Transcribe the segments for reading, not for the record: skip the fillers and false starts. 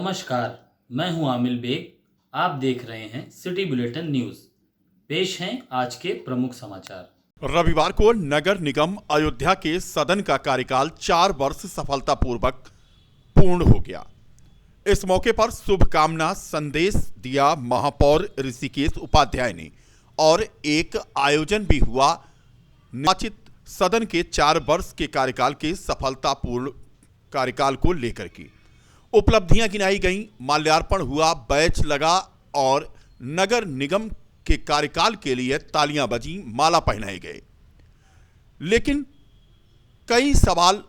नमस्कार, मैं हूं आमिल बेग। आप देख रहे हैं सिटी बुलेटिन न्यूज। पेश हैं आज के प्रमुख समाचार। रविवार को नगर निगम अयोध्या के सदन का कार्यकाल 4 वर्ष सफलतापूर्वक पूर्ण हो गया। इस मौके पर शुभकामना संदेश दिया महापौर ऋषिकेश उपाध्याय ने और एक आयोजन भी हुआ निर्वाचित सदन के 4 वर्ष के कार्यकाल के सफलतापूर्ण कार्यकाल को लेकर के उपलब्धियां गिनाई गईं, माल्यार्पण हुआ, बैच लगा और नगर निगम के कार्यकाल के लिए तालियां बजी, माला पहनाए गए। लेकिन कई सवाल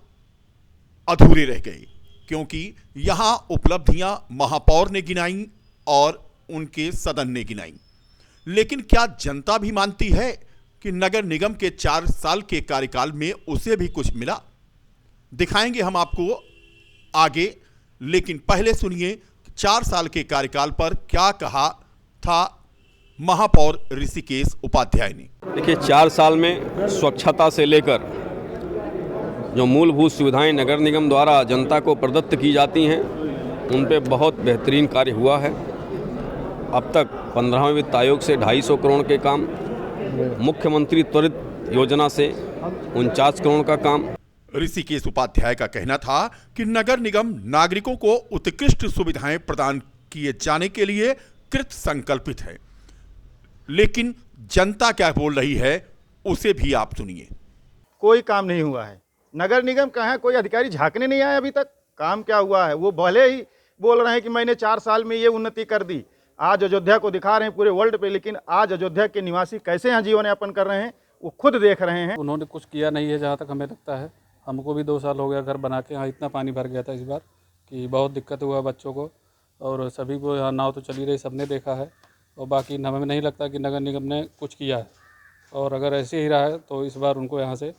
अधूरे रह गए क्योंकि यहां उपलब्धियां महापौर ने गिनाई और उनके सदन ने गिनाई। लेकिन क्या जनता भी मानती है कि नगर निगम के 4 साल के कार्यकाल में उसे भी कुछ मिला? दिखाएंगे हम आपको आगे, लेकिन पहले सुनिए 4 साल के कार्यकाल पर क्या कहा था महापौर ऋषिकेश उपाध्याय ने। देखिए, 4 साल में स्वच्छता से लेकर जो मूलभूत सुविधाएं नगर निगम द्वारा जनता को प्रदत्त की जाती हैं, उन पे बहुत बेहतरीन कार्य हुआ है। अब तक 15वें वित्त आयोग से 250 करोड़ के काम, मुख्यमंत्री त्वरित योजना से 49 करोड़ का काम। ऋषिकेश उपाध्याय का कहना था कि नगर निगम नागरिकों को उत्कृष्ट सुविधाएं प्रदान किए जाने के लिए कृत संकल्पित है। लेकिन जनता क्या बोल रही है उसे भी आप सुनिए। कोई काम नहीं हुआ है। नगर निगम का है, कोई अधिकारी झांकने नहीं आया अभी तक। काम क्या हुआ है? वो भले ही बोल रहे हैं कि मैंने 4 साल में ये उन्नति कर दी, आज अयोध्या को दिखा रहे हैं पूरे वर्ल्ड पे, लेकिन आज अयोध्या के निवासी कैसे यहाँ जीवन यापन कर रहे हैं वो खुद देख रहे हैं। उन्होंने कुछ किया नहीं है जहाँ तक हमें लगता है। हमको भी 2 साल हो गया घर बना के, यहाँ इतना पानी भर गया था इस बार कि बहुत दिक्कत हुआ बच्चों को और सभी को। यहाँ नाव तो चली रही, सबने देखा है, और बाकी हमें नहीं लगता कि नगर निगम ने कुछ किया है। और अगर ऐसे ही रहा है तो इस बार उनको यहाँ से,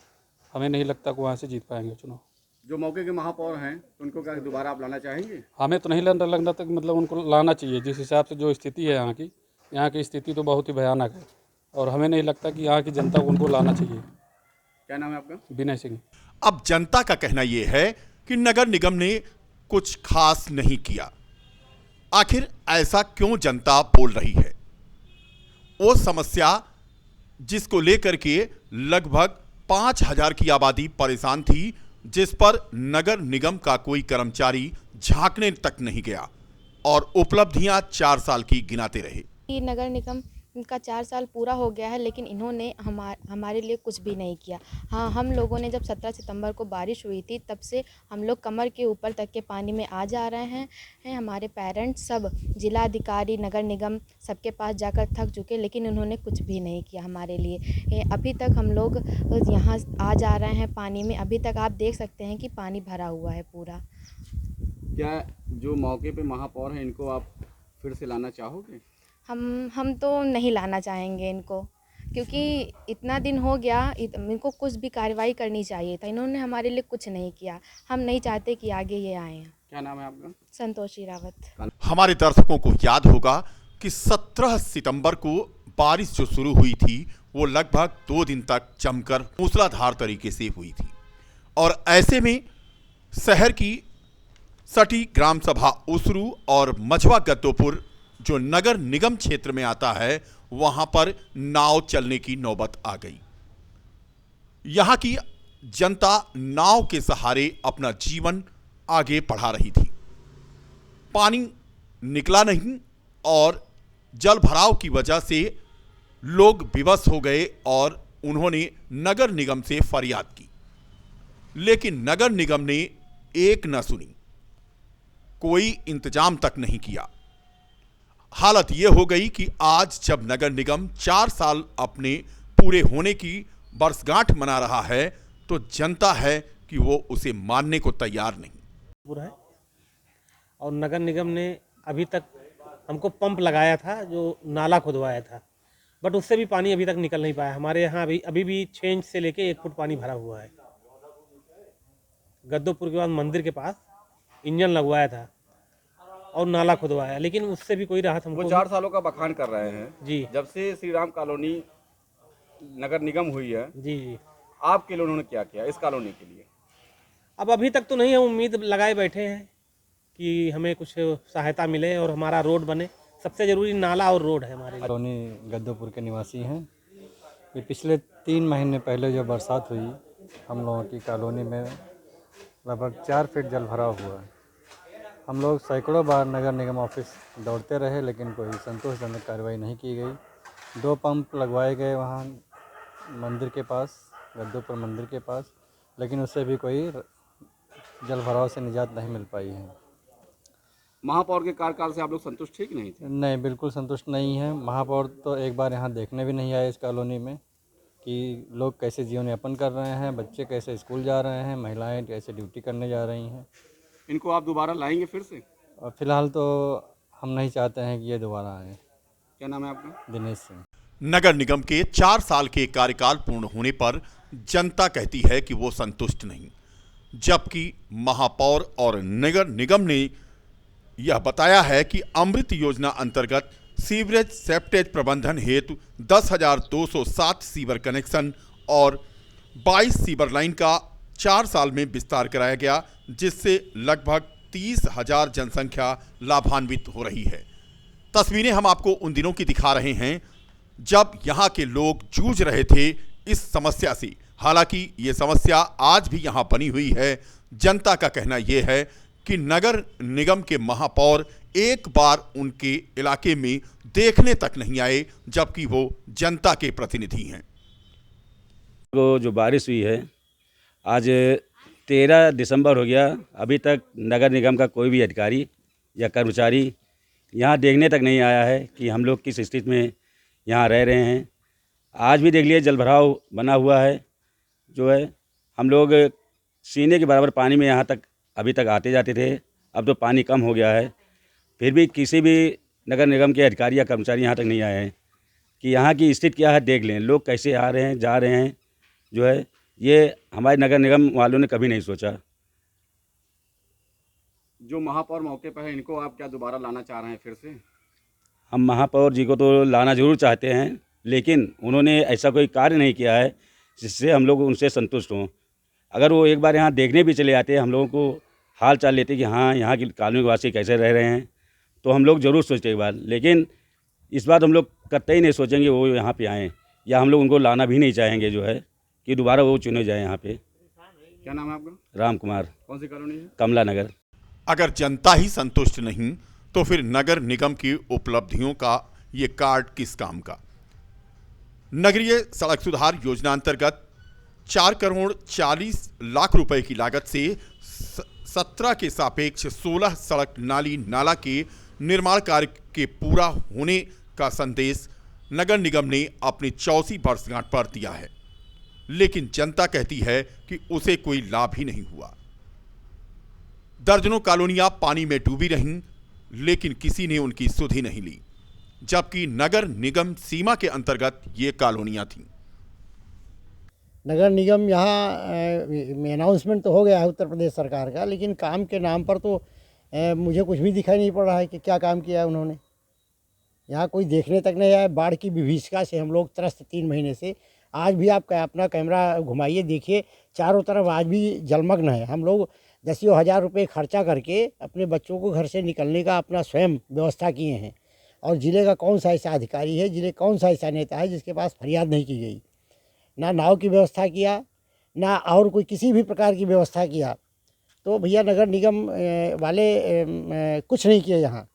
हमें नहीं लगता कि वहाँ से जीत पाएंगे चुनाव। जो मौके के महापौर हैं उनको क्या दोबारा आप लाना चाहेंगे? हमें तो नहीं लगना तक, मतलब उनको लाना चाहिए। जिस हिसाब से जो स्थिति है यहाँ की स्थिति तो बहुत ही भयानक है और हमें नहीं लगता कि यहाँ की जनता को उनको लाना चाहिए। क्या नाम है आपका? विनय सिंह। अब जनता का कहना यह है कि नगर निगम ने कुछ खास नहीं किया। आखिर ऐसा क्यों जनता बोल रही है? वो समस्या जिसको लेकर के लगभग 5000 की आबादी परेशान थी, जिस पर नगर निगम का कोई कर्मचारी झांकने तक नहीं गया और उपलब्धियां 4 साल की गिनाते रहे। नगर निगम का 4 साल पूरा हो गया है, लेकिन इन्होंने हमारे लिए कुछ भी नहीं किया। हाँ, हम लोगों ने जब 17 सितंबर को बारिश हुई थी, तब से हम लोग कमर के ऊपर तक के पानी में आ जा रहे हैं। हमारे पेरेंट्स सब, जिला अधिकारी, नगर निगम, सबके पास जाकर थक चुके, लेकिन उन्होंने कुछ भी नहीं किया हमारे लिए। अभी तक हम लोग यहाँ आ जा रहे हैं पानी में। अभी तक आप देख सकते हैं कि पानी भरा हुआ है पूरा। क्या जो मौके पे महापौर हैं इनको आप फिर से लाना चाहोगे? हम तो नहीं लाना चाहेंगे इनको, क्योंकि इतना दिन हो गया, इनको कुछ भी कार्रवाई करनी चाहिए था। इन्होंने हमारे लिए कुछ नहीं किया। हम नहीं चाहते कि आगे ये आए हैं। क्या नाम है आपका? संतोषी रावत। हमारे दर्शकों को याद होगा कि 17 सितंबर को बारिश जो शुरू हुई थी वो लगभग 2 दिन तक जमकर मूसलाधार तरीके से हुई थी और ऐसे में शहर की सटी ग्राम सभा उसरू और मझवा गद्दोपुर जो नगर निगम क्षेत्र में आता है, वहां पर नाव चलने की नौबत आ गई। यहां की जनता नाव के सहारे अपना जीवन आगे बढ़ा रही थी। पानी निकला नहीं और जल भराव की वजह से लोग विवश हो गए और उन्होंने नगर निगम से फरियाद की, लेकिन नगर निगम ने एक न सुनी, कोई इंतजाम तक नहीं किया। हालत यह हो गई कि आज जब नगर निगम 4 साल अपने पूरे होने की वर्षगांठ मना रहा है, तो जनता है कि वो उसे मानने को तैयार नहीं। पूरा है और नगर निगम ने अभी तक हमको पंप लगाया था, जो नाला खुदवाया था, बट उससे भी पानी अभी तक निकल नहीं पाया। हमारे यहाँ अभी भी 6 इंच से लेके 1 फुट पानी भरा हुआ है। गद्दोपुर के बाद मंदिर के पास इंजन लगवाया था और नाला खुदवाया, लेकिन उससे भी कोई राहत हमको। वो 4 सालों का बखान कर रहे हैं जी। जब से श्री राम कॉलोनी नगर निगम हुई है जी, आपके लिए उन्होंने क्या किया इस कॉलोनी के लिए? अब अभी तक तो नहीं, हम उम्मीद लगाए बैठे हैं कि हमें कुछ सहायता मिले और हमारा रोड बने। सबसे ज़रूरी नाला और रोड है हमारे लिए। कॉलोनी गद्दोपुर के निवासी हैं। ये पिछले 3 महीने पहले जो बरसात हुई, हम लोगों की कॉलोनी में लगभग 4 फीट जल भराव हुआ है। हम लोग सैकड़ों बार नगर निगम ऑफिस दौड़ते रहे, लेकिन कोई संतोषजनक कार्रवाई नहीं की गई। 2 पंप लगवाए गए वहाँ मंदिर के पास, गद्दोपुर मंदिर के पास, लेकिन उससे भी कोई जल भराव से निजात नहीं मिल पाई है। महापौर के कार्यकाल से आप लोग संतुष्ट ठीक नहीं थे? नहीं, बिल्कुल संतुष्ट नहीं है। महापौर तो एक बार यहाँ देखने भी नहीं आए इस कॉलोनी में कि लोग कैसे जीवन यापन कर रहे हैं, बच्चे कैसे स्कूल जा रहे हैं, महिलाएं कैसे ड्यूटी करने जा रही हैं। इनको आप दोबारा लाएंगे फिर से? और फिलहाल तो हम नहीं चाहते हैं कि ये दोबारा आए। क्या नाम है आपका? दिनेश सिंह। नगर निगम के 4 साल के कार्यकाल पूर्ण होने पर जनता कहती है कि वो संतुष्ट नहीं, जबकि महापौर और नगर निगम ने यह बताया है कि अमृत योजना अंतर्गत सीवरेज सेप्टेज प्रबंधन हेतु 10,207 सीवर कनेक्शन और 22 सीवर लाइन का 4 साल में विस्तार कराया गया, जिससे लगभग 30,000 जनसंख्या लाभान्वित हो रही है। तस्वीरें हम आपको उन दिनों की दिखा रहे हैं जब यहाँ के लोग जूझ रहे थे इस समस्या से। हालांकि ये समस्या आज भी यहाँ बनी हुई है। जनता का कहना यह है कि नगर निगम के महापौर एक बार उनके इलाके में देखने तक नहीं आए, जबकि वो जनता के प्रतिनिधि हैं। को जो बारिश हुई है, आज 13 दिसंबर हो गया, अभी तक नगर निगम का कोई भी अधिकारी या कर्मचारी यहाँ देखने तक नहीं आया है कि हम लोग किस स्थिति में यहाँ रह रहे हैं। आज भी देख लिए जलभराव बना हुआ है, जो है हम लोग सीने के बराबर पानी में यहाँ तक अभी तक आते जाते थे। अब तो पानी कम हो गया है, फिर भी किसी भी नगर निगम के अधिकारी या कर्मचारी यहाँ तक नहीं आए हैं कि यहाँ की स्थिति क्या है देख लें, लोग कैसे आ रहे हैं जा रहे हैं। जो है ये हमारे नगर निगम वालों ने कभी नहीं सोचा। जो महापौर मौके पर है, इनको आप क्या दोबारा लाना चाह रहे हैं फिर से? हम महापौर जी को तो लाना जरूर चाहते हैं, लेकिन उन्होंने ऐसा कोई कार्य नहीं किया है जिससे हम लोग उनसे संतुष्ट हों। अगर वो एक बार यहाँ देखने भी चले आते, हम लोगों को हाल चाल लेते कि हाँ यहाँ की कॉलोनी वासी कैसे रह रहे हैं, तो हम लोग ज़रूर सोचते एक बार। लेकिन इस बार हम लोग कतई ही नहीं सोचेंगे वो यहाँ पे आएँ, या हम लोग उनको लाना भी नहीं चाहेंगे, जो है कि दोबारा वो चुने जाए यहाँ पे। क्या नाम है आपका? राम कुमार। कौन सी कॉलोनी है? कमला नगर। अगर जनता ही संतुष्ट नहीं तो फिर नगर निगम की उपलब्धियों का ये कार्ड किस काम का? नगरीय सड़क सुधार योजना अंतर्गत 4 करोड़ 40 लाख रुपए की लागत से 17 के सापेक्ष 16 सड़क नाली नाला के निर्माण कार्य के पूरा होने का संदेश नगर निगम ने अपनी 84वीं वर्षगांठ पर दिया है, लेकिन जनता कहती है कि उसे कोई लाभ ही नहीं हुआ। दर्जनों कॉलोनियां पानी में डूबी रहीं, लेकिन किसी ने उनकी सुध ही नहीं ली, जबकि नगर निगम सीमा के अंतर्गत ये कॉलोनियां थीं। नगर निगम यहाँ में अनाउंसमेंट तो हो गया है उत्तर प्रदेश सरकार का, लेकिन काम के नाम पर तो मुझे कुछ भी दिखाई नहीं पड़ रहा है कि क्या काम किया है उन्होंने। यहाँ कोई देखने तक नहीं आया। बाढ़ की विभीषिका से हम लोग त्रस्त 3 महीने से। आज भी आप अपना कैमरा घुमाइए, देखिए चारों तरफ आज भी जलमग्न है। हम लोग 10,000 रुपये खर्चा करके अपने बच्चों को घर से निकलने का अपना स्वयं व्यवस्था किए हैं, और ज़िले का कौन सा ऐसा अधिकारी है, ज़िले कौन सा ऐसा नेता है जिसके पास फरियाद नहीं की गई। ना नाव की व्यवस्था किया, ना और कोई किसी भी प्रकार की व्यवस्था किया। तो भैया नगर निगम वाले कुछ नहीं किए, यहाँ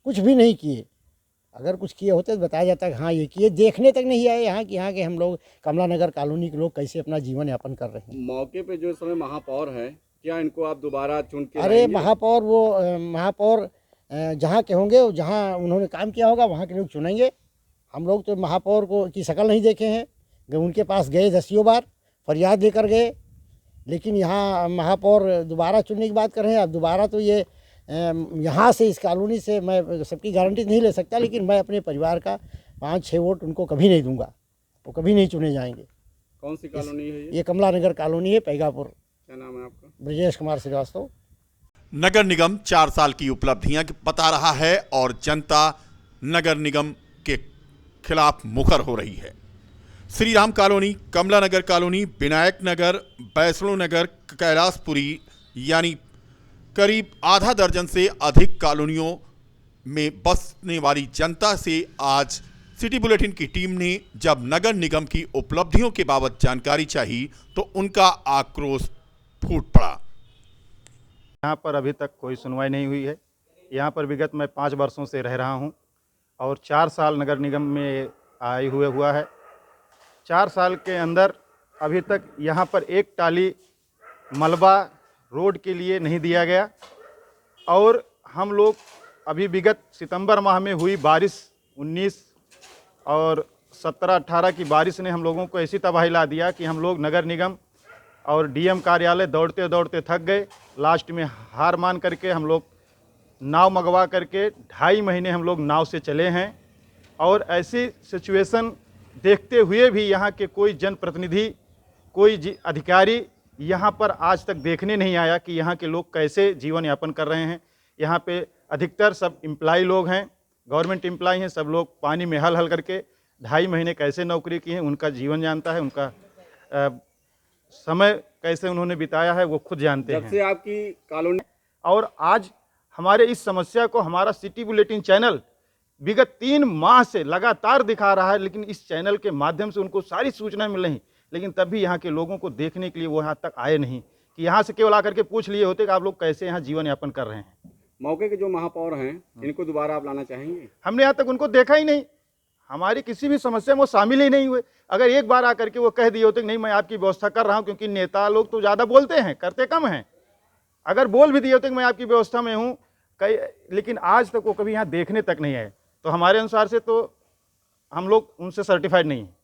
कुछ भी नहीं किए। अगर कुछ किए होते तो बताया जाता कि हाँ ये किए। देखने तक नहीं आए यहाँ के हम लोग कमला नगर कॉलोनी के लोग कैसे अपना जीवन यापन कर रहे हैं। मौके पे जो इस समय महापौर है, क्या इनको आप दोबारा चुन के? अरे महापौर वो महापौर जहाँ के होंगे, जहाँ उन्होंने काम किया होगा वहाँ के लोग चुनेंगे। हम लोग तो महापौर को की शक्ल नहीं देखे हैं। उनके पास गए 10 बार, फरियाद लेकर गए, लेकिन यहाँ महापौर दोबारा चुनने की बात कर रहे हैं। अब दोबारा तो ये यहाँ से इस कॉलोनी से मैं सबकी गारंटी नहीं ले सकता, लेकिन मैं अपने परिवार का 5-6 वोट उनको कभी नहीं दूंगा। वो कभी नहीं चुने जाएंगे। कौन सी कॉलोनी है ये? कमला नगर कॉलोनी है, पैगापुर। क्या नाम है आपका? ब्रजेश कुमार श्रीवास्तव। नगर निगम 4 साल की उपलब्धियां बता रहा है और जनता नगर निगम के खिलाफ मुखर हो रही है। श्री राम कॉलोनी, कमला नगर कॉलोनी, विनायक नगर, वैष्णो नगर, कैलाशपुरी यानी करीब आधा दर्जन से अधिक कॉलोनियों में बसने वाली जनता से आज सिटी बुलेटिन की टीम ने जब नगर निगम की उपलब्धियों के बाबत जानकारी चाही तो उनका आक्रोश फूट पड़ा। यहाँ पर अभी तक कोई सुनवाई नहीं हुई है। यहाँ पर विगत मैं 5 वर्षों से रह रहा हूँ और 4 साल नगर निगम में आए हुआ है। 4 साल के अंदर अभी तक यहाँ पर एक टाली मलबा रोड के लिए नहीं दिया गया और हम लोग अभी विगत सितंबर माह में हुई बारिश 19 और 17-18 की बारिश ने हम लोगों को ऐसी तबाही ला दिया कि हम लोग नगर निगम और डीएम कार्यालय दौड़ते दौड़ते थक गए। लास्ट में हार मान करके हम लोग नाव मंगवा करके 2.5 महीने हम लोग नाव से चले हैं और ऐसी सिचुएशन देखते हुए भी यहाँ के कोई जनप्रतिनिधि, कोई अधिकारी यहाँ पर आज तक देखने नहीं आया कि यहाँ के लोग कैसे जीवन यापन कर रहे हैं। यहाँ पे अधिकतर सब एम्प्लॉय लोग हैं, गवर्नमेंट एम्प्लॉय हैं। सब लोग पानी में हल हल करके 2.5 महीने कैसे नौकरी की है उनका जीवन जानता है, उनका समय कैसे उन्होंने बिताया है वो खुद जानते हैं। जब से आपकी कॉलोनी और आज हमारे इस समस्या को हमारा सिटी बुलेटिन चैनल विगत 3 माह से लगातार दिखा रहा है, लेकिन इस चैनल के माध्यम से उनको सारी सूचना मिल रही, लेकिन तब भी यहाँ के लोगों को देखने के लिए वो यहाँ तक आए नहीं कि यहाँ से केवल आकर के पूछ लिए होते कि आप लोग कैसे यहाँ जीवन यापन कर रहे हैं। मौके के जो महापौर हैं इनको दोबारा आप लाना चाहेंगे? हमने यहाँ तक उनको देखा ही नहीं, हमारी किसी भी समस्या में वो शामिल ही नहीं हुए। अगर एक बार आकर के वो कह दिए होते कि नहीं मैं आपकी व्यवस्था कर रहा हूँ, क्योंकि नेता लोग तो ज़्यादा बोलते हैं, करते कम हैं। अगर बोल भी दिए होते कि मैं आपकी व्यवस्था में हूँ लेकिन आज तक वो कभी यहाँ देखने तक नहीं आए, तो हमारे अनुसार से तो हम लोग उनसे सर्टिफाइड नहीं हैं।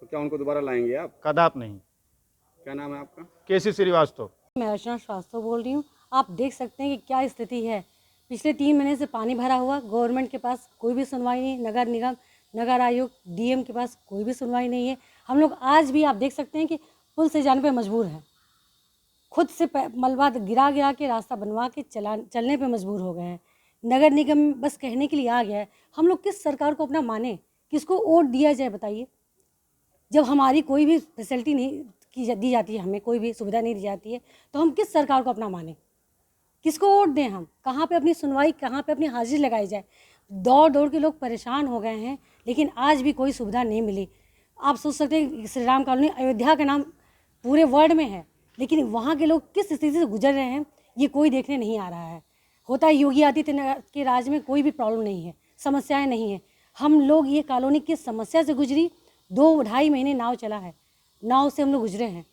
तो क्या उनको दोबारा लाएंगे आप? कदाप नहीं। क्या नाम है आपका? केसी श्रीवास्तव। मैं अर्चना श्रीवास्तव बोल रही हूँ। आप देख सकते हैं कि क्या स्थिति है। पिछले 3 महीने से पानी भरा हुआ, गवर्नमेंट के पास कोई भी सुनवाई नहीं, नगर निगम, नगर आयोग, डीएम के पास कोई भी सुनवाई नहीं है। हम लोग आज भी आप देख सकते हैं कि पुल से जाने पे मजबूर हैं, खुद से मलबा गिरा के रास्ता बनवा के चलने पे मजबूर हो गए हैं। नगर निगम बस कहने के लिए आ गया है। हम लोग किस सरकार को अपना माने, किसको वोट दिया जाए बताइए? जब हमारी कोई भी फैसिलिटी नहीं दी जाती है, हमें कोई भी सुविधा नहीं दी जाती है, तो हम किस सरकार को अपना माने, किसको वोट दें? हम कहाँ पे अपनी सुनवाई, कहाँ पे अपनी हाजिरी लगाई जाए? दौड़ दौड़ के लोग परेशान हो गए हैं, लेकिन आज भी कोई सुविधा नहीं मिली। आप सोच सकते हैं श्री राम कॉलोनी अयोध्या का नाम पूरे वर्ल्ड में है, लेकिन वहाँ के लोग किस स्थिति से गुजर रहे हैं ये कोई देखने नहीं आ रहा है। होता है योगी आदित्यनाथ के राज में कोई भी प्रॉब्लम नहीं है, समस्याएं नहीं है। हम लोग ये कॉलोनी किस समस्या से गुजरी, 2-2.5 महीने नाव चला है, नाव से हम लोग गुजरे हैं,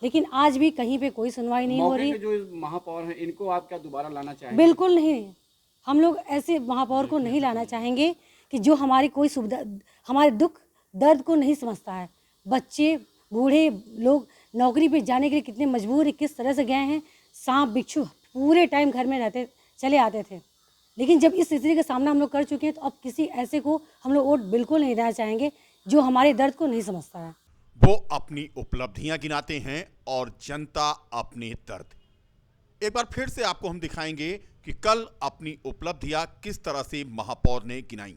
लेकिन आज भी कहीं पे कोई सुनवाई नहीं हो रही। जो महापौर हैं इनको आप क्या दोबारा लाना चाहेंगे? बिल्कुल नहीं, हम लोग ऐसे महापौर को नहीं लाना चाहेंगे कि जो हमारी कोई सुविधा, हमारे दुख दर्द को नहीं समझता है। बच्चे बूढ़े लोग नौकरी पे जाने के लिए कितने मजबूर है, किस तरह से गए हैं। सांप बिच्छू पूरे टाइम घर में रहते चले आते थे, लेकिन जब इस स्थिति का सामना हम लोग कर चुके हैं तो अब किसी ऐसे को हम लोग वोट बिल्कुल नहीं देना चाहेंगे जो हमारे दर्द को नहीं समझता है। वो अपनी उपलब्धियां गिनाते हैं और जनता अपने दर्द। एक बार फिर से आपको हम दिखाएंगे कि कल अपनी उपलब्धियां किस तरह से महापौर ने गिनाई।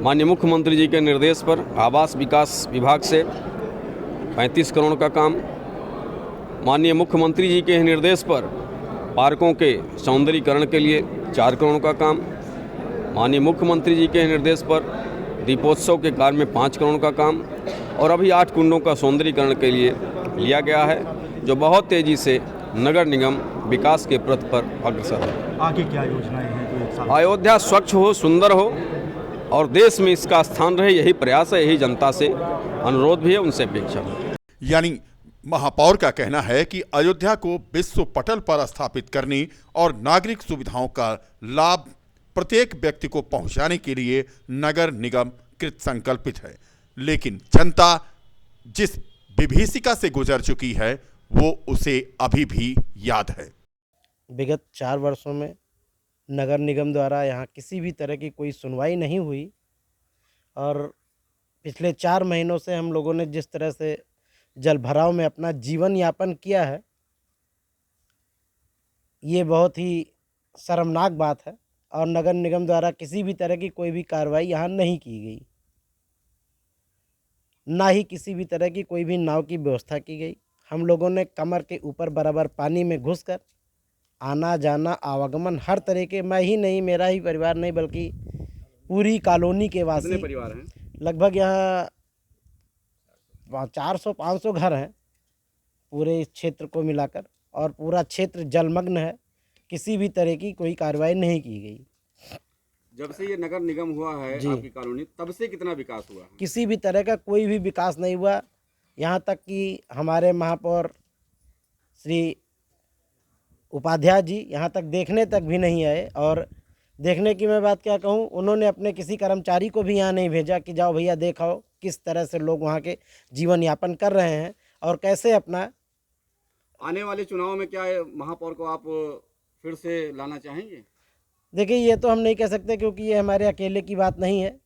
माननीय मुख्यमंत्री जी के निर्देश पर आवास विकास विभाग से 35 करोड़ का काम, माननीय मुख्यमंत्री जी के निर्देश पर पार्कों के सौंदर्यीकरण के लिए 4 करोड़ का काम, माननीय मुख्यमंत्री जी के निर्देश पर दीपोत्सव के कार्य में 5 करोड़ का काम और अभी 8 कुंडों का सौंदर्यीकरण के लिए लिया गया है, जो बहुत तेज़ी से नगर निगम विकास के पथ पर अग्रसर है। आगे क्या योजनाएं हैं? अयोध्या स्वच्छ हो, सुंदर हो और देश में इसका स्थान रहे, यही प्रयास है, यही जनता से अनुरोध भी है, उनसे अपेक्षा है। यानी महापौर का कहना है कि अयोध्या को विश्व पटल पर स्थापित करने और नागरिक सुविधाओं का लाभ प्रत्येक व्यक्ति को पहुंचाने के लिए नगर निगम कृत संकल्पित है, लेकिन जनता जिस विभीषिका से गुजर चुकी है वो उसे अभी भी याद है। विगत 4 वर्षों में नगर निगम द्वारा यहाँ किसी भी तरह की कोई सुनवाई नहीं हुई और पिछले 4 महीनों से हम लोगों ने जिस तरह से जल भराव में अपना जीवन यापन किया है, ये बहुत ही शर्मनाक बात है और नगर निगम द्वारा किसी भी तरह की कोई भी कार्रवाई यहाँ नहीं की गई, ना ही किसी भी तरह की कोई भी नाव की व्यवस्था की गई। हम लोगों ने कमर के ऊपर बराबर पानी में घुसकर आना जाना आवागमन हर तरह के, मैं ही नहीं, मेरा ही परिवार नहीं बल्कि पूरी कॉलोनी के कितने वासी, परिवार हैं? लगभग यहाँ 400-500 घर हैं पूरे इस क्षेत्र को मिलाकर, और पूरा क्षेत्र जलमग्न है। किसी भी तरह की कोई कार्रवाई नहीं की गई। जब से ये नगर निगम हुआ है जी। आपकी कॉलोनी, तब से कितना विकास हुआ है? किसी भी तरह का कोई भी विकास नहीं हुआ। यहाँ तक कि हमारे महापौर श्री उपाध्याय जी यहाँ तक देखने तक भी नहीं आए, और देखने की मैं बात क्या कहूँ, उन्होंने अपने किसी कर्मचारी को भी यहाँ नहीं भेजा कि जाओ भैया देखाओ किस तरह से लोग वहाँ के जीवन यापन कर रहे हैं और कैसे अपना। आने वाले चुनाव में क्या महापौर को आप फिर से लाना चाहेंगे? देखिए, ये तो हम नहीं कह सकते क्योंकि ये हमारे अकेले की बात नहीं है।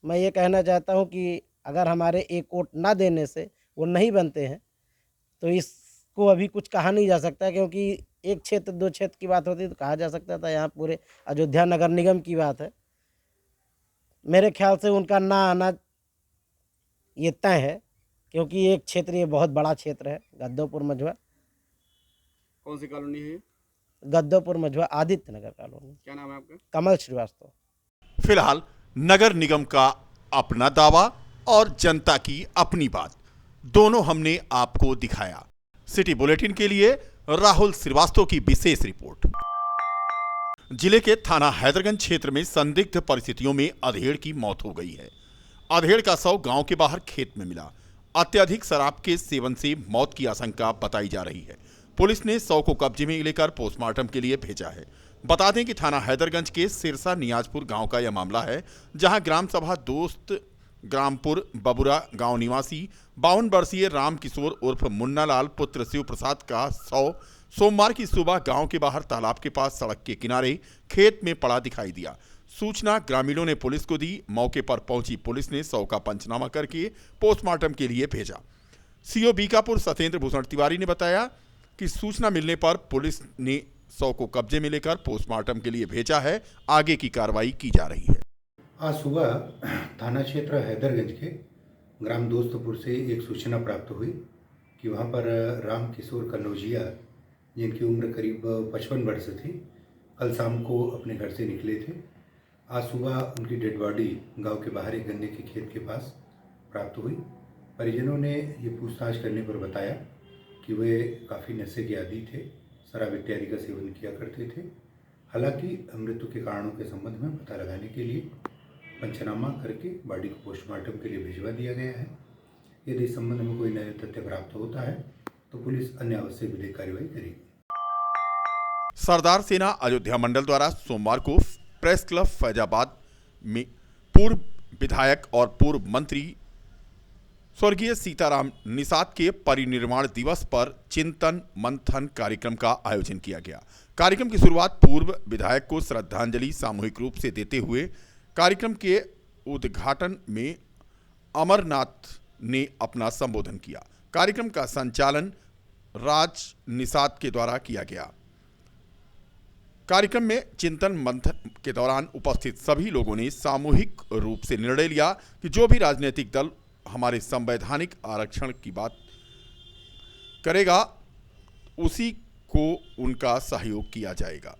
मैं ये कहना चाहता हूँ कि अगर हमारे एक वोट ना देने से वो नहीं बनते हैं तो इसको अभी कुछ कहा नहीं जा सकता, क्योंकि एक क्षेत्र 2 क्षेत्र की बात होती तो कहा जा सकता था। यहाँ पूरे अयोध्या नगर निगम की बात है। मेरे ख्याल से उनका ना आना ये तय है, क्योंकि एक क्षेत्र, ये बहुत बड़ा क्षेत्र है, गद्दोपुर मझवा। कौन सी कॉलोनी है? गद्दोपुर मझवा आदित्य नगर कॉलोनी। क्या नाम है आपका? कमल श्रीवास्तव। फिलहाल नगर निगम का अपना दावा और जनता की अपनी बात, दोनों हमने आपको दिखाया। सिटी बुलेटिन के लिए राहुल श्रीवास्तव की विशेष रिपोर्ट। जिले के थाना हैदरगंज क्षेत्र में संदिग्ध परिस्थितियों में अधेड़ की मौत हो गई है। अधेड़ का शव गांव के बाहर खेत में मिला। अत्यधिक शराब के सेवन से मौत की आशंका बताई जा रही है। पुलिस ने शव को कब्जे में लेकर पोस्टमार्टम के लिए भेजा है। बता दें कि थाना हैदरगंज के सिरसा नियाजपुर गांव का यह मामला है, जहां ग्राम सभा दोस्त ग्रामपुर बबुरा गांव निवासी 52 वर्षीय राम किशोर उर्फ मुन्नालाल पुत्र शिव प्रसाद का शव सोमवार की सुबह गांव के बाहर तालाब के पास सड़क के किनारे खेत में पड़ा दिखाई दिया। सूचना ग्रामीणों ने पुलिस को दी। मौके पर पहुंची पुलिस ने शव का पंचनामा करके पोस्टमार्टम के लिए भेजा। सीओ बीकापुर सत्येंद्र भूषण तिवारी ने बताया कि सूचना मिलने पर पुलिस ने शव को कब्जे में लेकर पोस्टमार्टम के लिए भेजा है। आगे की कार्रवाई की जा रही है। आज सुबह थाना क्षेत्र हैदरगंज के ग्राम दोस्तपुर से एक सूचना प्राप्त हुई कि वहां पर राम किशोर कन्नौजिया, जिनकी उम्र करीब 55 वर्ष थी, कल शाम को अपने घर से निकले थे। आज सुबह उनकी डेड बॉडी गांव के बाहर एक गन्ने के खेत के पास प्राप्त हुई। परिजनों ने ये पूछताछ करने पर बताया कि वे काफ़ी नशे के आदी थे, शराब इत्यादि का सेवन किया करते थे। हालांकि मृत्यु के कारणों के संबंध में पता लगाने के लिए पंचनामा करके बॉडी को पोस्टमार्टम के लिए भिजवा दिया गया है। यदि इस संबंध में कोई नया तथ्य प्राप्त होता है तो पुलिस अन्य आवश्यक विधिक कार्रवाई करेगी। सरदार सेना अयोध्या मंडल द्वारा सोमवार को प्रेस क्लब फैजाबाद में पूर्व विधायक और पूर्व मंत्री स्वर्गीय सीताराम निषाद के परिनिर्वाण दिवस पर चिंतन मंथन कार्यक्रम का आयोजन किया गया। कार्यक्रम की शुरुआत पूर्व विधायक को श्रद्धांजलि सामूहिक रूप से देते हुए कार्यक्रम के उद्घाटन में अमरनाथ ने अपना संबोधन किया। कार्यक्रम का संचालन राज निषाद के द्वारा किया गया। कार्यक्रम में चिंतन मंथन के दौरान उपस्थित सभी लोगों ने सामूहिक रूप से निर्णय लिया कि जो भी राजनीतिक दल हमारे संवैधानिक आरक्षण की बात करेगा उसी को उनका सहयोग किया जाएगा।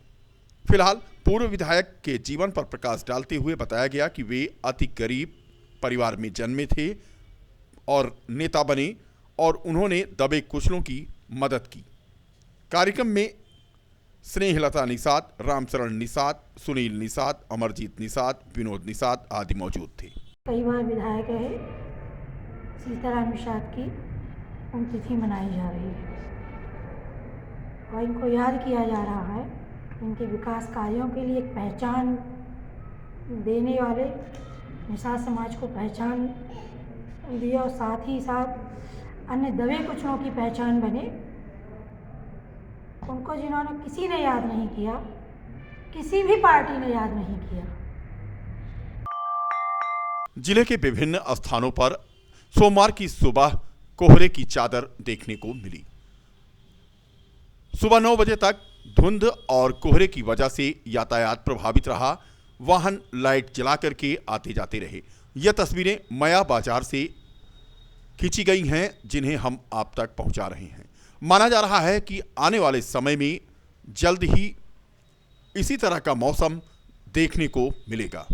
फिलहाल पूर्व विधायक के जीवन पर प्रकाश डालते हुए बताया गया कि वे अति गरीब परिवार में जन्मे थे और नेता बने और उन्होंने दबे कुचलों की मदद की। कार्यक्रम में स्नेहलता निषाद, रामचरण निषाद, सुनील निषाद, अमरजीत निषाद, विनोद निषाद आदि मौजूद थे। कई बार विधायक है सीताराम निषाद की पुण्यतिथि मनाई जा रही है और इनको याद किया जा रहा है। इनके विकास कार्यों के लिए एक पहचान देने वाले, निषाद समाज को पहचान दिया और साथ ही साथ अन्य दबे कुचलों की पहचान बने। उनको जिन्होंने किसी ने याद नहीं किया, किसी भी पार्टी ने याद नहीं किया। जिले के विभिन्न स्थानों पर सोमवार की सुबह कोहरे की चादर देखने को मिली। सुबह 9 बजे तक धुंध और कोहरे की वजह से यातायात प्रभावित रहा। वाहन लाइट जलाकर के आते जाते रहे। यह तस्वीरें मया बाजार से खींची गई हैं, जिन्हें हम आप तक पहुंचा रहे हैं। माना जा रहा है कि आने वाले समय में जल्द ही इसी तरह का मौसम देखने को मिलेगा।